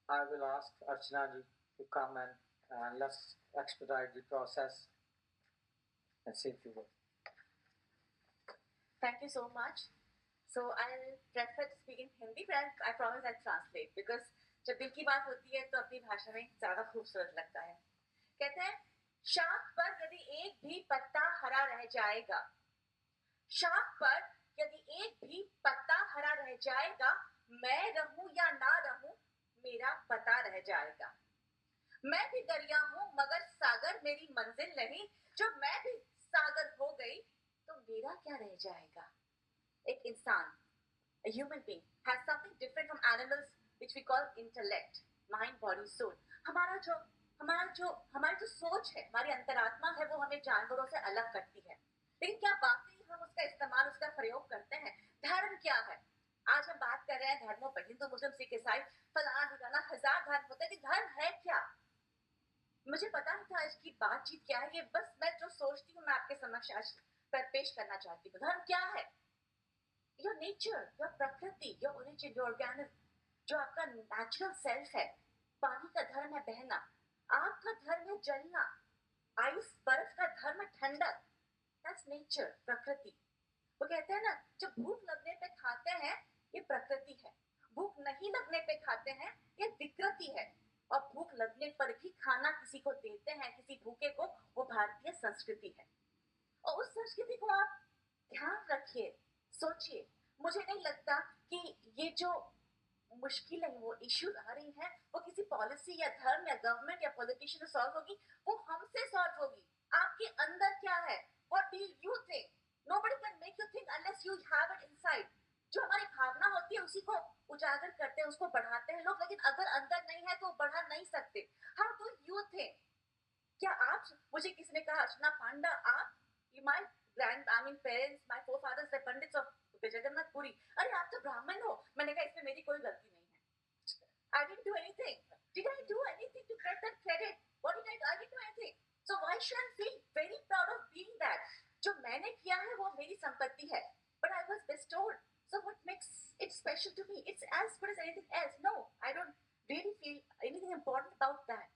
I will ask Archana ji to come and let's expedite the process and see if you will. Thank you so much. So I'll prefer to speak in Hindi, but I promise I'll translate because जब दिल की बात होती है तो अपनी भाषा में ज्यादा खूबसूरत लगता है. कहते हैं शाख पर यदि एक भी पत्ता हरा रह जाएगा, शाख पर यदि एक भी पत्ता हरा रह जाएगा, मैं रहूं या ना रहूं मेरा पता रह जाएगा. मैं भी दरिया हूं मगर सागर मेरी मंजिल नहीं, जो मैं भी सागर हो गई तो मेरा क्या रह जाएगा. एक इंसान, a human being has something different from animals which we call intellect, mind, body, soul. हमारी जो सोच है, हमारी अंतरात्मा है, वो हमें जानवरों से अलग करती है. लेकिन क्या वाकई हम उसका इस्तेमाल, उसका प्रयोग करते हैं? धर्म क्या है? आज हम बात कर रहे हैं धर्मों पर, हिंदू, मुस्लिम, सिख, ईसाई, फलाना ढिकाना, हजार धर्म होते हैं, कि धर्म है क्या? मुझे पता नहीं था इसकी बातचीत क्या है. ये बस मैं जो सोचती हूँ मैं आपके समक्ष आज पेश करना चाहती हूँ. धर्म क्या है? योर नेचर, योर प्रकृति, योर ओरिजिन, योर ऑर्गेनिज्म, जो आपका नेचुरल सेल्फ है. पानी का धर्म है बहना, आग का धर्म है जलना, आइस बर्फ का धर्म है ठंडक. दैट्स नेचर, प्रकृति. वो कहते हैं ना, जब भूख लगने पे खाते हैं ये प्रकृति है, भूख नहीं लगने पे खाते हैं ये विकृति है. और भूख लगने पर भी खाना किसी को देते हैं, किसी भूखे को, वो भारतीय संस्कृति है. और उस संस्कृति को आप ध्यान रखिए, सोचिए. मुझे नहीं लगता कि ये जो मुश्किलें, वो इश्यूज आ रही हैं, वो किसी पॉलिसी या धर्म या गवर्नमेंट या पॉलिटिशियन से सॉल्व होगी, वो हमसे सॉल्व होगी. आपके अंदर क्या है? What do you think? Nobody can make you think unless you have it inside. जो हमारी भावना होती है उसी को उजागर करते हैं, उसको बढ़ाते हैं लोग, लेकिन अगर अंदर नहीं है तो बढ़ा नहीं सकते. How do you think? क्या आप, मुझे किसी ने कहा अर्चना पांडा, आप, my parents, my forefathers were pandits of Jagannath Puri. अरे आप तो ब्राह्मण हो. मैंने कहा इसमें मेरी कोई गलती नहीं है. I didn't do anything. Did I do anything to get that credit? What did I do? I didn't do anything. So why should I feel very proud of being that? जो मैंने किया है वो मेरी संपत्ति है. But I was bestowed. So what makes it special to me? It's as good as anything else. No, I don't really feel anything important about that.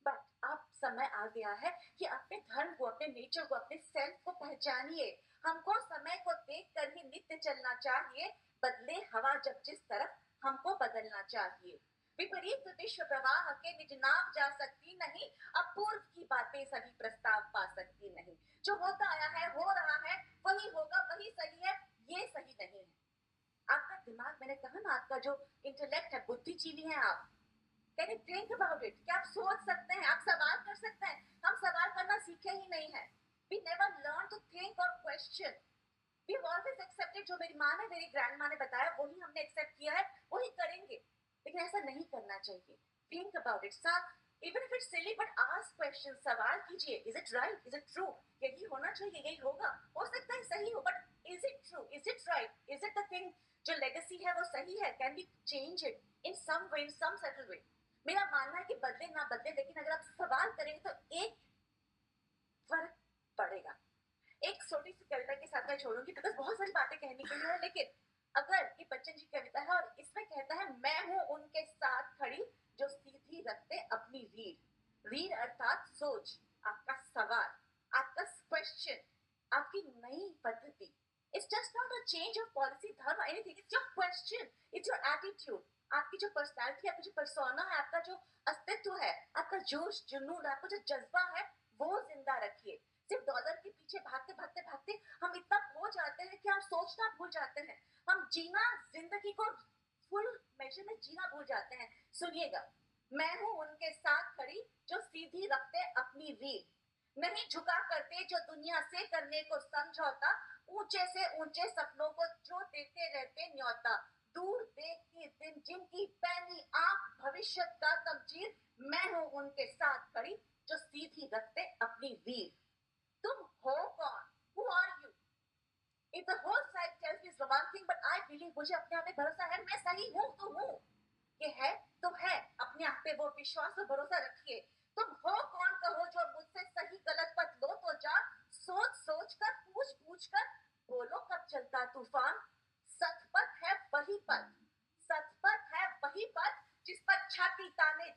But अब समय आ गया है कि अपने धर्म को, अपने नेचर को, अपने सेल्फ को पहचानिए. हमको समय को देख कर ही नित्य चलना चाहिए. बदले हवा जब जिस तरफ, हमको बदलना चाहिए. विपरीत विश्व प्रवाह के निज नाव जा सकती नहीं, अब पूर्व की बातें सभी प्रस्ताव पा सकती नहीं. जो होता आया है, हो रहा है, वही होगा, वही सही है, ये सही नहीं है. आपका दिमाग, मैंने कहा ना, आपका जो इंटेलेक्ट है, बुद्धिजीवी है आप. Can you think about it? क्या आप सोच सकते हैं? आप सवाल कर सकते हैं? हम सवाल करना सीखे ही नहीं है. We never learn to think or question. We've always accepted. जो मेरी माँ ने, मेरी ग्रैंड माँ ने बताया, वही हमने एक्सेप्ट किया है, वही करेंगे. लेकिन ऐसा नहीं करना चाहिए. Think about it. Even if it's silly, but ask questions. सवाल कीजिए. Is it right? Is it true? यही होना चाहिए, यही होगा. हो सकता है सही हो, but is it true? Is it right? Is it the thing? जो legacy है वो सही है? Can we change it in some way, in some subtle way? मेरा मानना है कि बदले ना बदले, लेकिन अगर आप सवाल करेंगे तो एक फर्क पड़ेगा. एक छोटी सी कविता के साथ मैं छोड़ूंगी, बिकॉज बहुत सारी बातें कहने के लिए है. लेकिन अगर ये बच्चन जी कविता है और इसमें कहता है, मैं हूं उनके साथ खड़ी जो सीधी रखते अपनी रीढ़. रीढ़ अर्थात सोच, आपका सवाल, आपका क्वेश्चन, आपकी नई पद्धति. It's just not a change of policy, धर्म, anything. It's your question, it's your attitude. आपकी जो पर्सनैलिटी, आपकी जो पर्सोना है, आपका जो अस्तित्व है, आपका जोश जुनून, आपका जो जज्बा है, वो जिंदा रखिए. सिर्फ डॉलर के पीछे भागते भागते भागते हम इतना खो जाते हैं कि हम सोचना भूल जाते हैं. हम जीना, जिंदगी को फुल मेजर में जीना भूल जाते हैं. सुनिएगा, मैं हूं उनके साथ खड़ी जो सीधी रखते अपनी रीढ़, नहीं झुका करते जो दुनिया से करने को समझौता, ऊंचे से ऊंचे सपनों को जो देते रहते न्योता, दूर देखती दिन जिनकी पैनी आंख भविष्य का तमजीर, मैं हूं उनके साथ खड़ी जो सीधी रखते अपनी रीढ़. तुम हो कौन? Who are you? If the whole side tells me one thing, but I believe, मुझे अपने आप पे भरोसा है, मैं सही हूं तो हूं. ये है तो है. अपने आप पे वो विश्वास और भरोसा रखिए. तुम हो कौन कहो जो मुझसे सही गलत पथ लो तो जा, सोच सोच कर, पूछ पूछ कर, बोलो कब चलता तूफान. सतपथ है वही पथ, सतपथ है वही पथ जिस पर छाती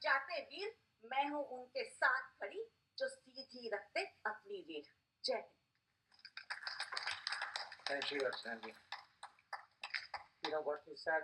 जाते वीर, मैं हूं उनके साथ खड़ी, जो सीधी रखते अपनी रीढ़। जय Hind. Thank you, Archana ji. You know what you said,